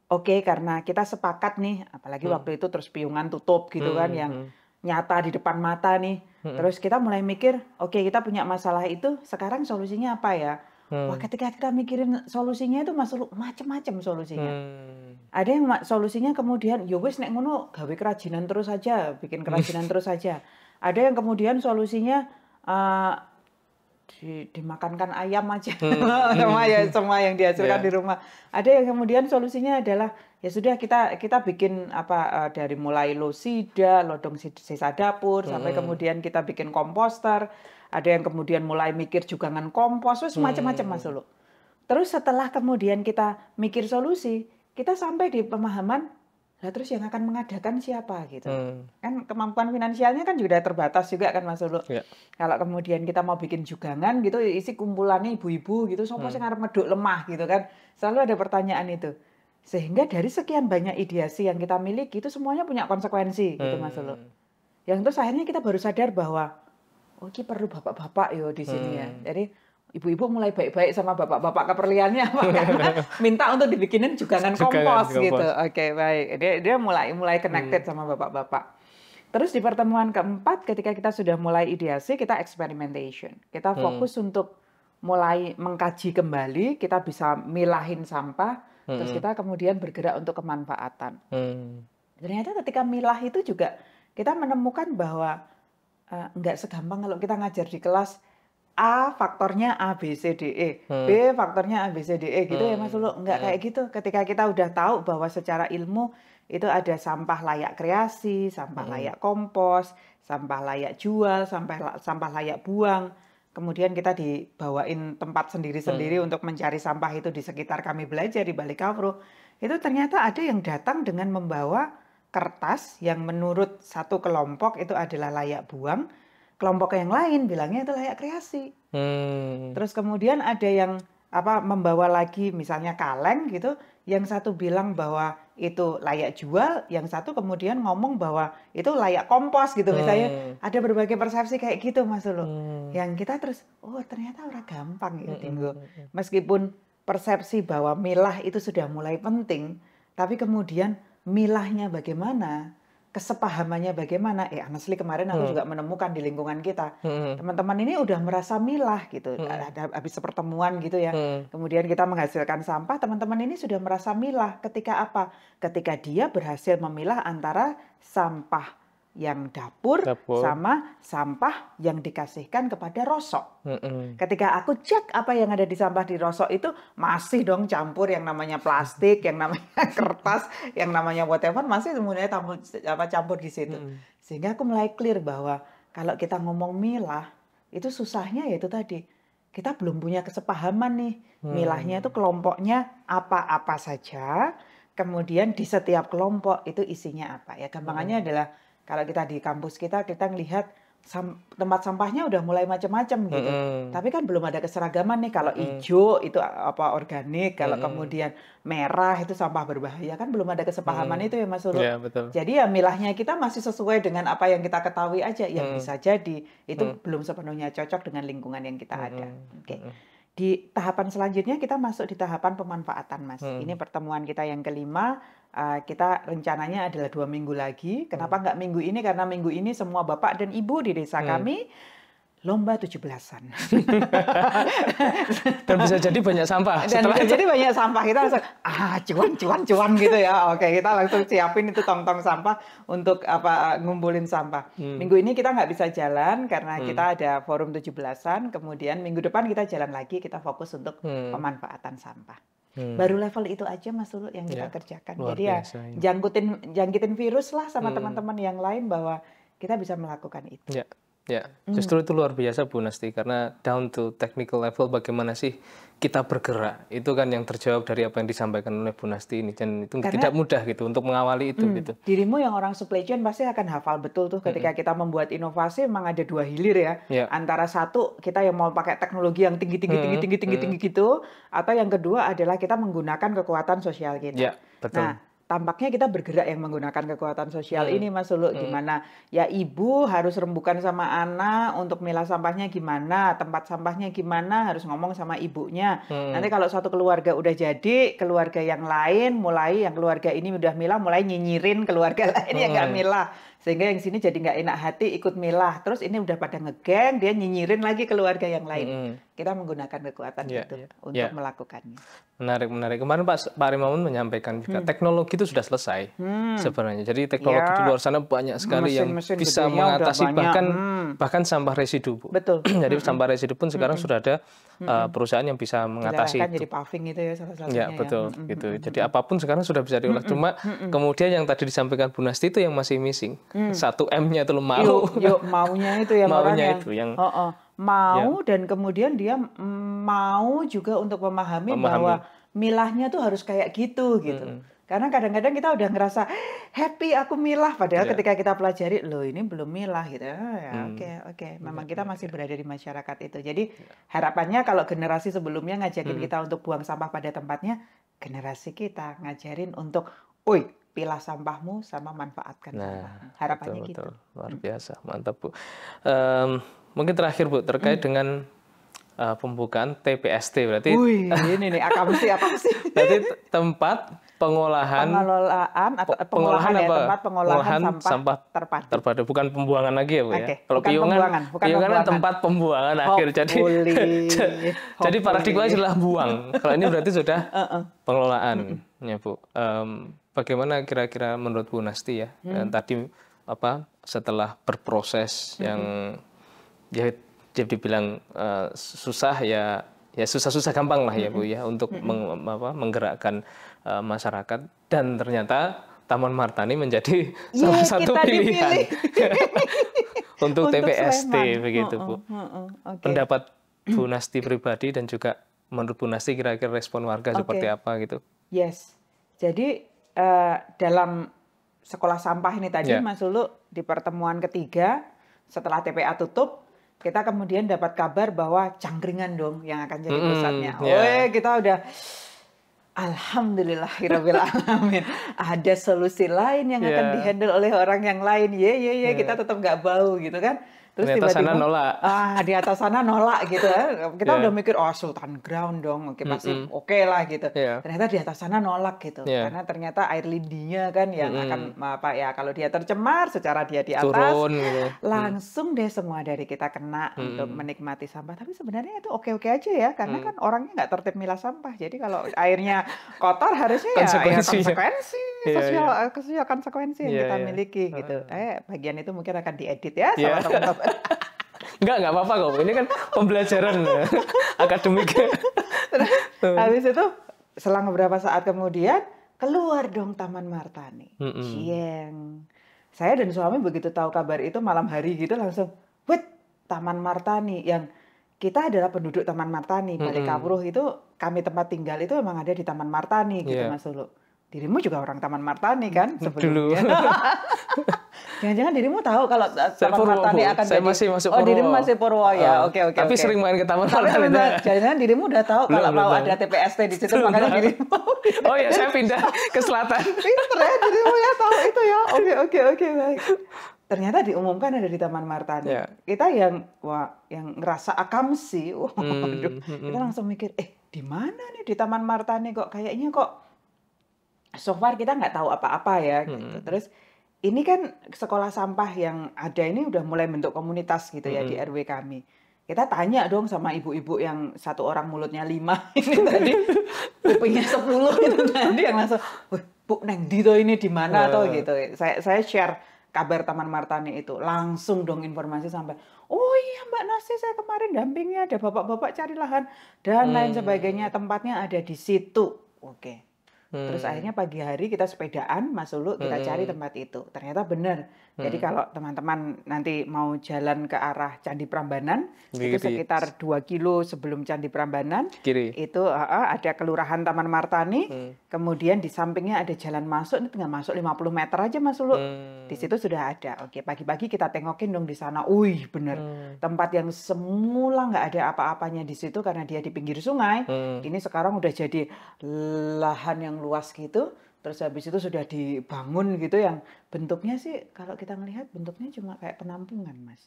A: karena kita sepakat nih, apalagi waktu itu terus piungan tutup gitu kan, yang nyata di depan mata nih, terus kita mulai mikir, kita punya masalah itu, sekarang solusinya apa ya? Wah, ketika kita mikirin solusinya itu macam-macam solusinya. Ada yang solusinya kemudian, ya wis nek ngono gawe kerajinan terus saja, bikin kerajinan terus saja. Ada yang kemudian solusinya dimakankan ayam aja semua yang dihasilkan di rumah. Ada yang kemudian solusinya adalah ya sudah kita bikin dari mulai losida, lodong sisa dapur sampai kemudian kita bikin komposter. Ada yang kemudian mulai mikir jugangan kompos, macam-macam Mas Ulu. Terus setelah kemudian kita mikir solusi, kita sampai di pemahaman lah terus yang akan mengadakan siapa gitu. Kan kemampuan finansialnya kan juga terbatas juga kan Mas Ulu. Kalau kemudian kita mau bikin jugangan gitu isi kumpulannya ibu-ibu gitu sopo sing arep meduk lemah gitu kan. Selalu ada pertanyaan itu. Sehingga dari sekian banyak ideasi yang kita miliki itu semuanya punya konsekuensi gitu Mas Ulu. Yang terus akhirnya kita baru sadar bahwa ini perlu bapak-bapak yo di sini ya. Jadi ibu-ibu mulai baik-baik sama bapak-bapak keperliannya karena minta untuk dibikinin jugangan kompos gitu. Oke, baik. Dia mulai connected sama bapak-bapak. Terus di pertemuan keempat ketika kita sudah mulai ideasi, kita experimentation. Kita fokus untuk mulai mengkaji kembali, kita bisa milahin sampah, terus kita kemudian bergerak untuk kemanfaatan. Ternyata ketika milah itu juga kita menemukan bahwa nggak segampang kalau kita ngajar di kelas A faktornya A, B, C, D, E. B faktornya A, B, C, D, E gitu ya Mas Ulu. Enggak kayak gitu. Ketika kita udah tahu bahwa secara ilmu itu ada sampah layak kreasi, sampah layak kompos, sampah layak jual, sampah layak buang. Kemudian kita dibawain tempat sendiri-sendiri untuk mencari sampah itu di sekitar kami belajar di Balik Kawruh. Itu ternyata ada yang datang dengan membawa kertas yang menurut satu kelompok itu adalah layak buang. Kelompok yang lain bilangnya itu layak kreasi. Terus kemudian ada yang membawa lagi misalnya kaleng gitu, yang satu bilang bahwa itu layak jual, yang satu kemudian ngomong bahwa itu layak kompos gitu misalnya. Ada berbagai persepsi kayak gitu Mas Ulu. Yang kita terus ternyata orang gampang gitu Tinggo. Meskipun persepsi bahwa milah itu sudah mulai penting, tapi kemudian milahnya bagaimana? Kesepahamannya bagaimana? Honestly kemarin aku juga menemukan di lingkungan kita teman-teman ini udah merasa milah gitu. Ada habis pertemuan gitu ya. Kemudian kita menghasilkan sampah, teman-teman ini sudah merasa milah ketika apa? Ketika dia berhasil memilah antara sampah yang dapur sama sampah yang dikasihkan kepada rosok. Ketika aku cek apa yang ada di sampah di rosok itu masih dong campur yang namanya plastik, yang namanya kertas, yang namanya whatever masih semuanya campur di situ. Sehingga aku mulai clear bahwa kalau kita ngomong milah itu susahnya yaitu tadi kita belum punya kesepahaman nih. Milahnya itu kelompoknya apa-apa saja, kemudian di setiap kelompok itu isinya apa. Ya gampangannya adalah kalau kita di kampus kita ngelihat tempat sampahnya udah mulai macam-macam gitu. Tapi kan belum ada keseragaman nih. Kalau hijau itu organik, kalau kemudian merah itu sampah berbahaya, kan belum ada kesepahaman itu ya Mas Ulu.
B: Betul.
A: Jadi ya milahnya kita masih sesuai dengan apa yang kita ketahui aja. Yang bisa jadi itu belum sepenuhnya cocok dengan lingkungan yang kita ada. Di tahapan selanjutnya kita masuk di tahapan pemanfaatan Mas. Ini pertemuan kita yang kelima. Kita rencananya adalah 2 minggu lagi. Kenapa nggak minggu ini? Karena minggu ini semua bapak dan ibu di desa kami lomba 17-an.
B: Dan bisa jadi banyak sampah.
A: Dan bisa jadi banyak sampah. Kita langsung cuan gitu ya. Oke, kita langsung siapin itu tong-tong sampah untuk ngumpulin sampah. Minggu ini kita nggak bisa jalan karena kita ada forum 17-an. Kemudian minggu depan kita jalan lagi, kita fokus untuk pemanfaatan sampah. Baru level itu aja Mas Ulu yang kita kerjakan. Jadi ya jangkitin virus lah sama teman-teman yang lain bahwa kita bisa melakukan itu.
B: Ya, justru itu luar biasa Bu Nasti, karena down to technical level bagaimana sih kita bergerak, itu kan yang terjawab dari apa yang disampaikan oleh Bu Nasti ini, dan itu karena tidak mudah gitu untuk mengawali itu gitu.
A: Dirimu yang orang supply chain pasti akan hafal betul tuh ketika kita membuat inovasi memang ada 2 hilir ya. Antara satu kita yang mau pakai teknologi yang tinggi gitu, atau yang kedua adalah kita menggunakan kekuatan sosial kita.
B: Betul.
A: Nah, tampaknya kita bergerak yang menggunakan kekuatan sosial ini Mas Ulu. Gimana ya ibu harus rembukan sama anak untuk milah sampahnya gimana, tempat sampahnya gimana, harus ngomong sama ibunya. Nanti kalau suatu keluarga udah jadi, keluarga yang lain mulai, yang keluarga ini udah milah mulai nyinyirin keluarga lain yang nggak milah. Sehingga yang sini jadi nggak enak hati ikut milah. Terus ini udah pada ngegeng, dia nyinyirin lagi keluarga yang lain. Kita menggunakan kekuatan itu untuk melakukannya.
B: Menarik. Kemarin Pak Rimawan menyampaikan juga teknologi itu sudah selesai sebenarnya. Jadi teknologi di luar sana banyak sekali yang bisa mengatasi bahkan sampah residu, Bu.
A: Betul.
B: Jadi sampah residu pun sekarang sudah ada perusahaan yang bisa mengatasi itu.
A: Jadi paving itu ya salah satunya.
B: Ya, betul gitu. Jadi apapun sekarang sudah bisa diolah. Cuma kemudian yang tadi disampaikan Bu Nasti itu yang masih missing. 1M-nya itu mau.
A: Yuk, maunya itu yang orang
B: yang
A: mau dan kemudian dia mau juga untuk memahami bahwa milahnya tuh harus kayak gitu. Karena kadang-kadang kita udah ngerasa happy aku milah, padahal ketika kita pelajari, loh ini belum milah gitu. Oke. Memang kita masih berada di masyarakat itu. Jadi harapannya kalau generasi sebelumnya ngajakin kita untuk buang sampah pada tempatnya, generasi kita ngajarin untuk, pilah sampahmu sama manfaatkan sampahmu. Harapannya gitu.
B: Luar biasa, mantap Bu. Mungkin terakhir Bu, terkait dengan pembukaan TPST berarti.
A: Ini nih apa sih?
B: Berarti tempat pengolahan
A: tempat pengolahan sampah terpadu.
B: Bukan pembuangan lagi ya Bu ya. Kalau
A: piyungan
B: kan tempat pembuangan akhir. Jadi paradigmanya adalah buang. Kalau ini berarti sudah pengelolaannya Bu. Bagaimana kira-kira menurut Bu Nasti ya? Tadi setelah berproses yang ya dibilang susah ya susah-susah gampang lah ya Bu ya untuk menggerakkan masyarakat, dan ternyata Taman Martani menjadi salah satu pilihan untuk TPST begitu Bu. Pendapat Bu Nasti pribadi dan juga menurut Bu Nasti kira-kira respon warga seperti apa gitu?
A: Yes. Jadi dalam sekolah sampah ini tadi Mas Lulu di pertemuan ketiga setelah TPA tutup, kita kemudian dapat kabar bahwa Cangkringan dong yang akan jadi pusatnya. Kita udah alhamdulillahirabbil alamin. Ada solusi lain yang akan dihandle oleh orang yang lain. Kita tetap nggak bau gitu kan. Terus
B: tiba-tiba sana nolak.
A: Di atas sana nolak gitu. Kita udah mikir Sultan Ground dong, pasti oke lah gitu. Ternyata di atas sana nolak gitu. Karena ternyata air lindinya kan yang akan kalau dia tercemar secara dia di atas turun, gitu. Langsung deh semua dari kita kena untuk menikmati sampah. Tapi sebenarnya itu oke-oke aja ya, karena kan orangnya nggak tertib milah sampah. Jadi kalau airnya kotor harusnya konsekuensi yang kita miliki gitu. Bagian itu mungkin akan diedit ya sama teman-teman.
B: Nggak apa-apa kok. Ini kan pembelajaran akademik.
A: Habis itu selang beberapa saat kemudian keluar dong Taman Martani. Saya dan suami begitu tahu kabar itu malam hari gitu langsung, Taman Martani yang kita adalah penduduk Taman Martani. Balikawruh itu kami tempat tinggal itu memang ada di Taman Martani gitu Mas Lulu. Dirimu juga orang Taman Martani kan sebelumnya. Jangan-jangan dirimu tahu kalau Taman Martani akan
B: saya masih masuk Purwo.
A: Dirimu masih Purwo ya. Oke.
B: Tapi sering main ke Taman Martani.
A: Jangan-jangan dirimu udah tahu kalau mau ada TPST di situ, makanya dirimu.
B: Saya pindah ke selatan.
A: Pinter ya dirimu ya tahu itu ya. Oke, baik. Ternyata diumumkan ada di Taman Martani. Kita yang ngerasa akamsi, kita langsung mikir, di mana nih di Taman Martani kok kayaknya so far kita nggak tahu apa-apa ya. Gitu. Terus ini kan sekolah sampah yang ada ini udah mulai bentuk komunitas gitu ya di RW kami. Kita tanya dong sama ibu-ibu yang satu orang mulutnya 5 ini tadi, kupingnya 10 itu tadi yang langsung, Bu Neng Dito ini di mana atau gitu. Saya share kabar Taman Martani itu, langsung dong informasi sampai, iya Mbak Nasti saya kemarin dampingi ada bapak-bapak cari lahan dan lain sebagainya, tempatnya ada di situ. Oke. Terus akhirnya pagi hari kita sepedaan, Mas Lulu, kita cari tempat itu. Ternyata benar. Jadi kalau teman-teman nanti mau jalan ke arah Candi Prambanan, itu sekitar 2 kilo sebelum Candi Prambanan, itu ada Kelurahan Taman Martani, kemudian di sampingnya ada jalan masuk, ini tinggal masuk 50 meter aja Mas Lulu. Di situ sudah ada. Oke, pagi-pagi kita tengokin dong di sana. Benar. Tempat yang semula nggak ada apa-apanya di situ karena dia di pinggir sungai, ini sekarang udah jadi lahan yang luas gitu. terus habis itu sudah dibangun gitu yang bentuknya sih kalau kita melihat bentuknya cuma kayak penampungan, Mas.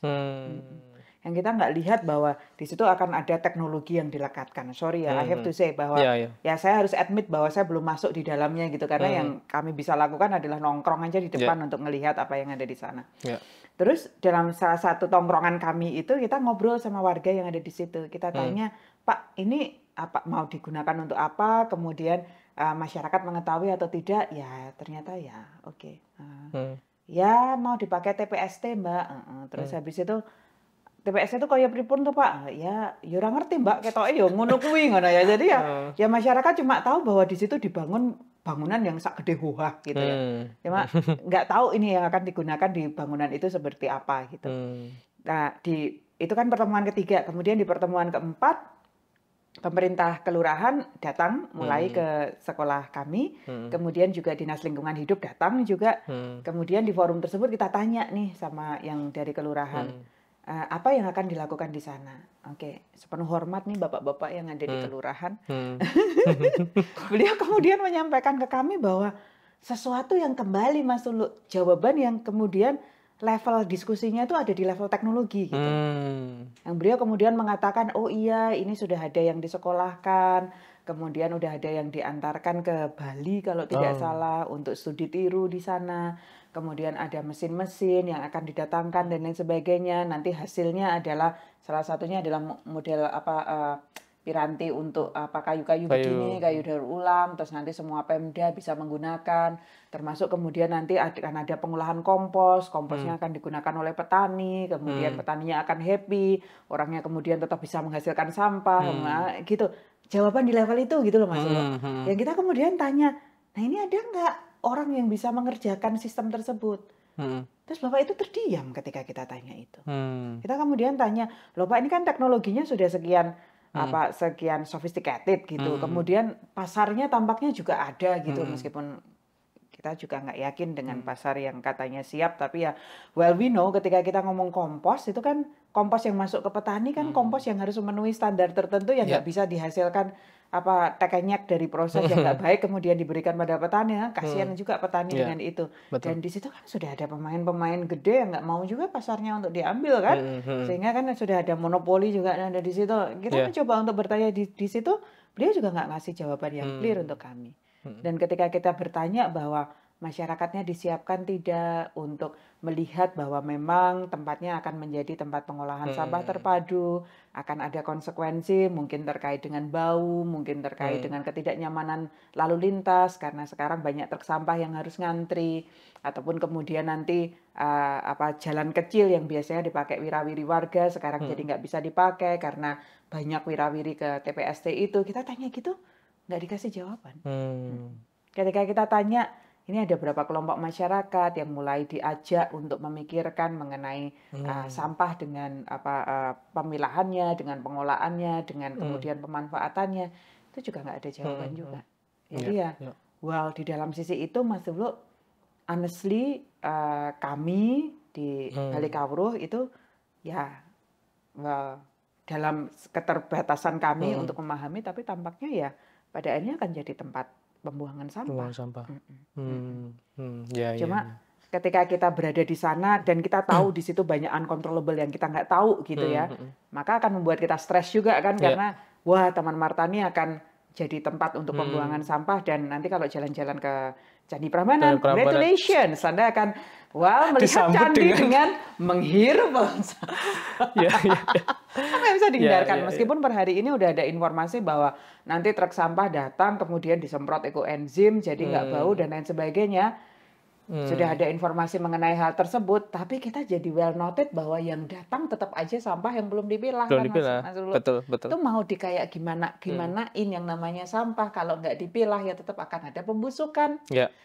A: Yang kita nggak lihat bahwa di situ akan ada teknologi yang dilekatkan. Sorry ya, I have to say bahwa ya saya harus admit bahwa saya belum masuk di dalamnya gitu karena yang kami bisa lakukan adalah nongkrong aja di depan untuk melihat apa yang ada di sana. Terus dalam salah satu tongkrongan kami itu kita ngobrol sama warga yang ada di situ. Kita tanya, Pak, ini apa mau digunakan untuk apa? Kemudian masyarakat mengetahui atau tidak? Ya ternyata ya oke. Ya mau dipakai TPST Mbak. Terus habis itu TPS itu kaya pripun tuh Pak? Ya ora ngerti Mbak, ketoke ya ngono kuwi ngono ya. Jadi ya masyarakat cuma tahu bahwa di situ dibangun bangunan yang sak gede hoah gitu ya. Cuma nggak tahu ini yang akan digunakan di bangunan itu seperti apa gitu. Nah, itu kan pertemuan ketiga. Kemudian di pertemuan keempat pemerintah kelurahan datang mulai ke sekolah kami, kemudian juga Dinas Lingkungan Hidup datang juga. Kemudian di forum tersebut kita tanya nih sama yang dari kelurahan. Apa yang akan dilakukan di sana? Oke, sepenuh hormat nih bapak-bapak yang ada di kelurahan. Beliau kemudian menyampaikan ke kami bahwa sesuatu yang kembali Mas Tulu, jawaban yang kemudian level diskusinya itu ada di level teknologi gitu. Yang beliau kemudian mengatakan, oh iya ini sudah ada yang disekolahkan, kemudian udah ada yang diantarkan ke Bali kalau tidak salah untuk studi tiru di sana. Kemudian ada mesin-mesin yang akan didatangkan dan lain sebagainya. Nanti hasilnya adalah salah satunya adalah model piranti untuk kayu-kayu begini, kayu daur ulang. Terus nanti semua Pemda bisa menggunakan. Termasuk kemudian nanti akan ada pengolahan kompos. Komposnya akan digunakan oleh petani. Kemudian petaninya akan happy. Orangnya kemudian tetap bisa menghasilkan sampah. Gitu. Jawaban di level itu gitu loh Mas. Yang kita kemudian tanya, nah ini ada nggak orang yang bisa mengerjakan sistem tersebut? Terus Bapak itu terdiam ketika kita tanya itu. Kita kemudian tanya, loh Pak ini kan teknologinya sudah sekian sekian sophisticated gitu. Kemudian pasarnya tampaknya juga ada gitu meskipun kita juga nggak yakin dengan pasar yang katanya siap, tapi ya well we know ketika kita ngomong kompos itu kan kompos yang masuk ke petani kan kompos yang harus memenuhi standar tertentu yang nggak bisa dihasilkan tekenyek dari proses yang nggak baik kemudian diberikan pada petani. Kasihan juga petani dengan itu. Dan di situ kan sudah ada pemain-pemain gede yang nggak mau juga pasarnya untuk diambil kan, sehingga kan sudah ada monopoli juga ada di situ. Kita mencoba untuk bertanya di situ, beliau juga nggak ngasih jawaban yang clear untuk kami. Dan ketika kita bertanya bahwa masyarakatnya disiapkan tidak untuk melihat bahwa memang tempatnya akan menjadi tempat pengolahan sampah terpadu, akan ada konsekuensi mungkin terkait dengan bau, mungkin terkait dengan ketidaknyamanan lalu lintas karena sekarang banyak truk sampah yang harus ngantri, ataupun kemudian nanti jalan kecil yang biasanya dipakai wirawiri warga sekarang jadi nggak bisa dipakai karena banyak wirawiri ke TPST itu. Kita tanya gitu nggak dikasih jawaban. Ketika kita tanya, ini ada berapa kelompok masyarakat yang mulai diajak untuk memikirkan mengenai sampah dengan pemilahannya, dengan pengolahannya, dengan kemudian pemanfaatannya, itu juga nggak ada jawaban juga. Jadi well di dalam sisi itu Mas Tulu, honestly kami di Balikawruh itu ya well dalam keterbatasan kami untuk memahami, tapi tampaknya ya pada akhirnya akan jadi tempat pembuangan sampah. Cuma ketika kita berada di sana dan kita tahu di situ banyak uncontrollable yang kita nggak tahu gitu ya, maka akan membuat kita stres juga kan karena wah Taman Martani akan jadi tempat untuk pembuangan sampah dan nanti kalau jalan-jalan ke Candi Prambanan, congratulations, Anda akan melihat candi dengan menghirup nggak bisa dihindarkan. Meskipun per hari ini udah ada informasi bahwa nanti truk sampah datang kemudian disemprot ekoenzim jadi nggak bau dan lain sebagainya. Sudah ada informasi mengenai hal tersebut, tapi kita jadi well noted bahwa yang datang tetap aja sampah yang belum dipilah. Mas Lulu.
B: Betul.
A: Itu mau kayak gimanain yang namanya sampah kalau nggak dipilah ya tetap akan ada pembusukan.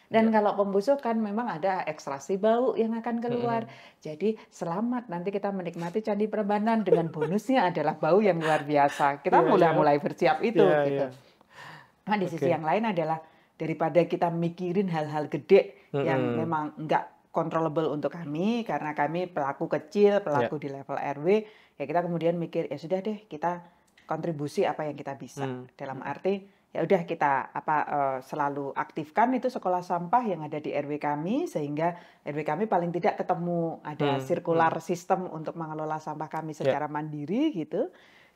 A: Dan kalau pembusukan memang ada ekstraksi bau yang akan keluar. Jadi selamat nanti kita menikmati Candi Prambanan dengan bonusnya adalah bau yang luar biasa. Kita mulai bersiap itu gitu. Nah di sisi yang lain adalah daripada kita mikirin hal-hal gede yang memang nggak controllable untuk kami, karena kami pelaku kecil, pelaku di level RW, ya kita kemudian mikir, ya sudah deh kita kontribusi apa yang kita bisa. Dalam arti ya udah kita selalu aktifkan itu sekolah sampah yang ada di RW kami, sehingga RW kami paling tidak ketemu ada sirkular sistem untuk mengelola sampah kami secara mandiri gitu.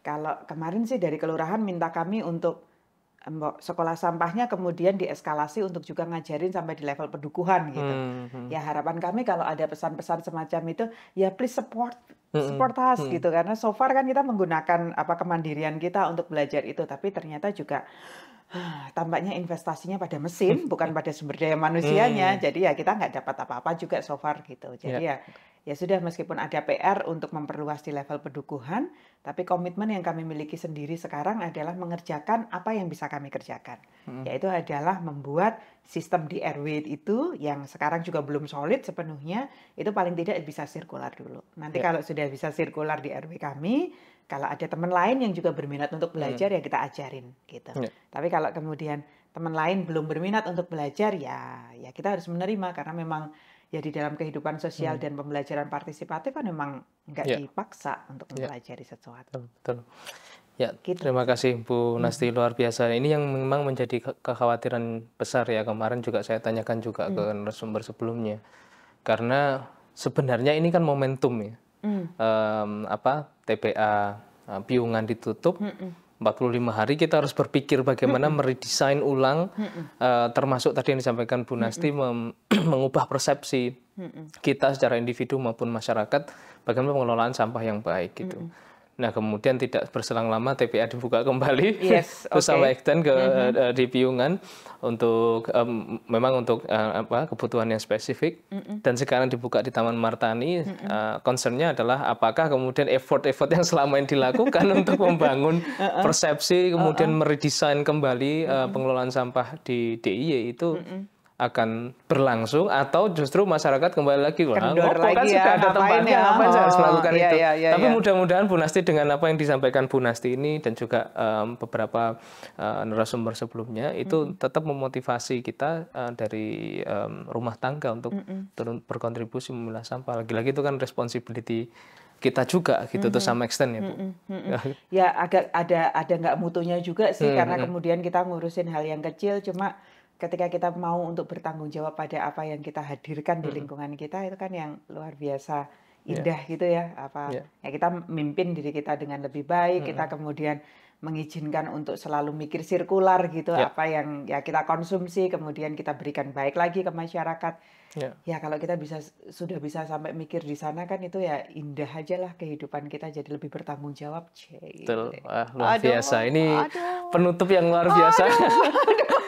A: Kalau kemarin sih dari kelurahan minta kami untuk sekolah sampahnya kemudian dieskalasi untuk juga ngajarin sampai di level pedukuhan gitu. Ya harapan kami kalau ada pesan-pesan semacam itu, ya please support us gitu, karena so far kan kita menggunakan kemandirian kita untuk belajar itu, tapi ternyata juga tampaknya investasinya pada mesin bukan pada sumber daya manusianya. Jadi ya kita nggak dapat apa-apa juga so far gitu. Jadi ya sudah, meskipun ada PR untuk memperluas di level pedukuhan, tapi komitmen yang kami miliki sendiri sekarang adalah mengerjakan apa yang bisa kami kerjakan. Yaitu adalah membuat sistem di RW itu yang sekarang juga belum solid sepenuhnya, itu paling tidak bisa sirkular dulu. Nanti kalau sudah bisa sirkular di RW kami, kalau ada teman lain yang juga berminat untuk belajar ya kita ajarin gitu. Tapi kalau kemudian teman lain belum berminat untuk belajar, ya kita harus menerima, karena memang ya di dalam kehidupan sosial dan pembelajaran partisipatif kan memang nggak dipaksa untuk mempelajari sesuatu.
B: Betul. Ya, gitu. Terima kasih Bu Nasti, luar biasa. Ini yang memang menjadi kekhawatiran besar ya, kemarin juga saya tanyakan juga ke narasumber sebelumnya. Karena sebenarnya ini kan momentum ya. TPA piungan ditutup, 45 hari kita harus berpikir bagaimana meredesain ulang, termasuk tadi yang disampaikan Bu Nasti, mengubah persepsi kita secara individu maupun masyarakat, bagaimana pengelolaan sampah yang baik gitu. Nah kemudian tidak berselang lama TPA dibuka kembali, bersama extend di piungan untuk memang untuk kebutuhan yang spesifik, dan sekarang dibuka di Taman Martani. Concernnya adalah apakah kemudian effort yang selama ini dilakukan untuk membangun persepsi, kemudian meredesain kembali pengelolaan sampah di DIY itu akan berlangsung, atau justru masyarakat kembali lagi,
A: kendor
B: kan
A: lagi
B: sudah ada tempatnya, ngapain saya harus melakukan itu. Tapi mudah-mudahan Bu Nasti dengan apa yang disampaikan Bu Nasti ini dan juga beberapa narasumber sebelumnya itu tetap memotivasi kita dari rumah tangga untuk berkontribusi memilah sampah. Lagi-lagi itu kan responsibility kita juga gitu, tuh sama extent ya Bu.
A: Ya agak ada nggak mutunya juga sih, karena kemudian kita ngurusin hal yang kecil, cuma ketika kita mau untuk bertanggung jawab pada apa yang kita hadirkan di lingkungan kita, itu kan yang luar biasa indah gitu ya. Ya kita mimpin diri kita dengan lebih baik, kita kemudian mengizinkan untuk selalu mikir sirkular gitu, apa yang ya kita konsumsi kemudian kita berikan baik lagi ke masyarakat. Ya kalau kita sudah bisa sampai mikir di sana, kan itu ya indah aja lah kehidupan kita, jadi lebih bertanggung jawab.
B: Betul. Wah, luar biasa. Ini penutup yang luar biasa.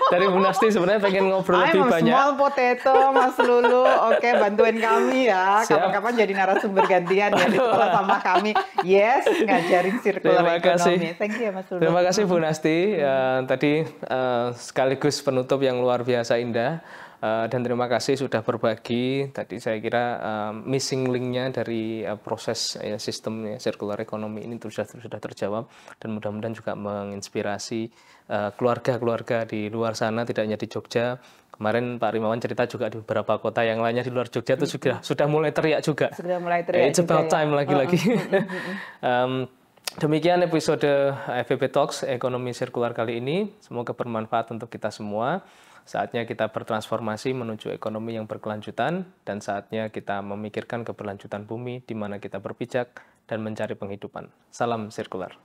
B: Dari Bu Nasti sebenarnya pengen ngobrol lebih banyak.
A: Small potato, Mas Lulu. Oke, bantuin kami ya. Kapan-kapan jadi narasumber gantian ya di sekolah sampah kami. Yes, ngajarin circular economy. Thank you ya Mas Lulu.
B: Terima kasih Bu Nasti. Tadi sekaligus penutup yang luar biasa indah. Dan terima kasih sudah berbagi. Tadi saya kira missing link-nya dari proses sistem circular economy ini sudah terjawab, dan mudah-mudahan juga menginspirasi keluarga-keluarga di luar sana, tidak hanya di Jogja. Kemarin Pak Rimawan cerita juga di beberapa kota yang lainnya di luar Jogja itu sudah mulai teriak juga.
A: Sudah mulai teriak.
B: It's about time lagi-lagi. Demikian episode FEB Talks Ekonomi Sirkular kali ini. Semoga bermanfaat untuk kita semua. Saatnya kita bertransformasi menuju ekonomi yang berkelanjutan, dan saatnya kita memikirkan keberlanjutan bumi di mana kita berpijak dan mencari penghidupan. Salam sirkular.